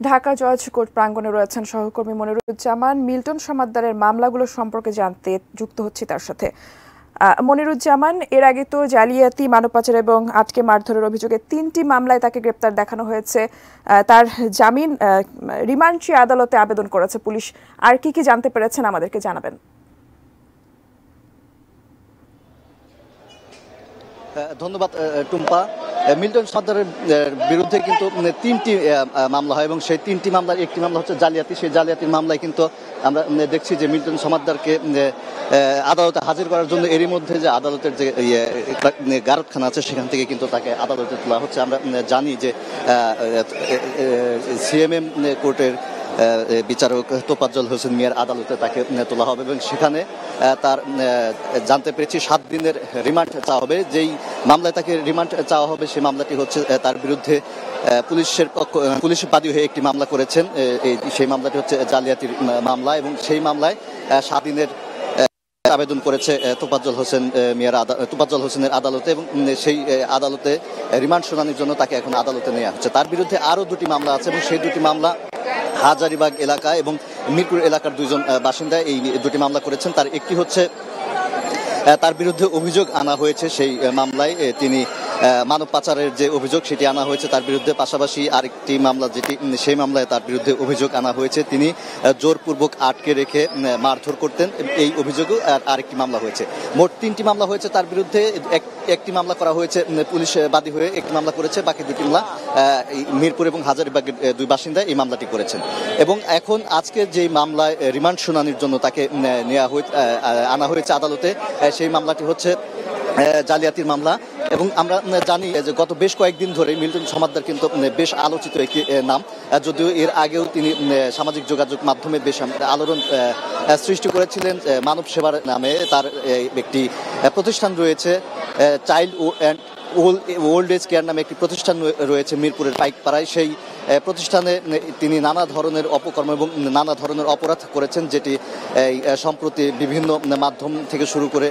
ঢাকা জজ কোর্ট প্রাঙ্গণে রয়েছেন সহকর্মী মনিরুজ্জামান। মিল্টন সমাদ্দারের মামলাগুলো সম্পর্কে জানতে যুক্ত হচ্ছি তার সাথে। মনিরুজ্জামান, এর আগে তো জালিয়াতি, মানব পাচার এবং আটকে মারধরের অভিযোগে 3টি মামলায় তাকে গ্রেপ্তার দেখানো হয়েছে। তার জামিন রিমান্ড চেয়ে আদালতে আবেদন করেছে পুলিশ। আর কি কি জানতে পেরেছেন আমাদেরকে জানাবেন। ধন্যবাদ টুম্পা। মিল্টন সমাদ্দারের বিরুদ্ধে কিন্তু 3টি মামলা হয় এবং সেই 3টি মামলার একটি মামলা হচ্ছে জালিয়াতি। সেই জালিয়াতির মামলায় কিন্তু আমরা দেখছি যে মিল্টন সমাদ্দারকে আদালতে হাজির করার জন্য এরই মধ্যে যে আদালতের যে গারদখানা আছে সেখান থেকে কিন্তু তাকে আদালতে তোলা হচ্ছে। আমরা জানি যে সিএমএম কোর্টের বিচারক তোফাজ্জল হোসেন মিয়ার আদালতে তাকে তোলা হবে এবং সেখানে তার জানতে পেরেছি 7 দিনের রিমান্ড চাওয়া হবে। যেই মামলায় তাকে রিমান্ড চাওয়া হবে সেই মামলাটি হচ্ছে তার বিরুদ্ধে পুলিশ বাদী হয়ে একটি মামলা করেছেন। সেই মামলাটি হচ্ছে জালিয়াতির মামলা এবং সেই মামলায় 7 দিনের আবেদন করেছে তোফাজ্জল হোসেনের আদালতে এবং সেই আদালতে রিমান্ড শুনানির জন্য তাকে এখন আদালতে নেওয়া হচ্ছে। তার বিরুদ্ধে আরও 2টি মামলা আছে এবং সেই 2টি মামলা হাজারীবাগ এলাকা এবং মিরপুর এলাকার 2জন বাসিন্দা এই 2টি মামলা করেছেন। তার একটি হচ্ছে তার বিরুদ্ধে অভিযোগ আনা হয়েছে সেই মামলায় তিনি মানব পাচারের যে অভিযোগ সেটি আনা হয়েছে তার বিরুদ্ধে। পাশাপাশি আরেকটি মামলা যেটি সেই মামলায় তার বিরুদ্ধে অভিযোগ আনা হয়েছে তিনি জোরপূর্বক আটকে রেখে মারধর করতেন, এই অভিযোগও আরেকটি মামলা হয়েছে। মোট 3টি মামলা হয়েছে তার বিরুদ্ধে। একটি মামলা করা হয়েছে পুলিশ বাদী হয়ে, একটি মামলা করেছে, বাকি 2টি মামলা মিরপুর এবং হাজারীবাগের 2 বাসিন্দা এই মামলাটি করেছেন। এবং এখন আজকে যে মামলায় রিমান্ড শুনানির জন্য তাকে আনা হয়েছে আদালতে সেই মামলাটি হচ্ছে জালিয়াতির মামলা। এবং আমরা জানি যে গত বেশ কয়েকদিন ধরে মিল্টন সমাদ্দার কিন্তু বেশ আলোচিত একটি নাম, যদিও এর আগেও তিনি সামাজিক যোগাযোগ মাধ্যমে বেশ আলোড়ন সৃষ্টি করেছিলেন। মানব সেবার নামে তার একটি প্রতিষ্ঠান রয়েছে, child and old age care নামে একটি প্রতিষ্ঠান রয়েছে মিরপুরের পাইকপাড়ায়। সেই প্রতিষ্ঠানে তিনি নানা ধরনের অপকর্ম এবং নানা ধরনের অপরাধ করেছেন, যেটি সম্প্রতি বিভিন্ন মাধ্যম থেকে শুরু করে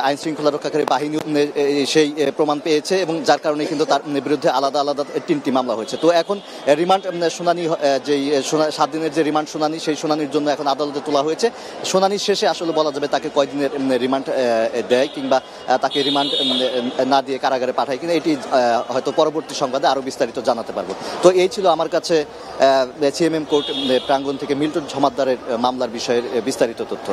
আইন শৃঙ্খলা রক্ষাকারী বাহিনী সেই প্রমাণ পেয়েছে এবং যার কারণে কিন্তু তার বিরুদ্ধে আলাদা আলাদা 3টি মামলা হয়েছে। তো এখন রিমান্ড শুনানি, যেই 7 দিনের যে রিমান্ড শুনানি সেই শুনানির জন্য এখন আদালতে তোলা হয়েছে। শুনানির শেষে আসলে বলা যাবে তাকে কয়দিনের রিমান্ড দেয় কিংবা তাকে রিমান্ড না দিয়ে কারাগারে পাঠায় কিনা, এটি হয়তো পরবর্তী সংবাদে আরো বিস্তারিত জানাতে পারবো। তো এই ছিল আমার কাছে সিএমএম কোর্ট প্রাঙ্গণ থেকে মিল্টন সমাদ্দারের মামলার বিষয়ের বিস্তারিত তথ্য।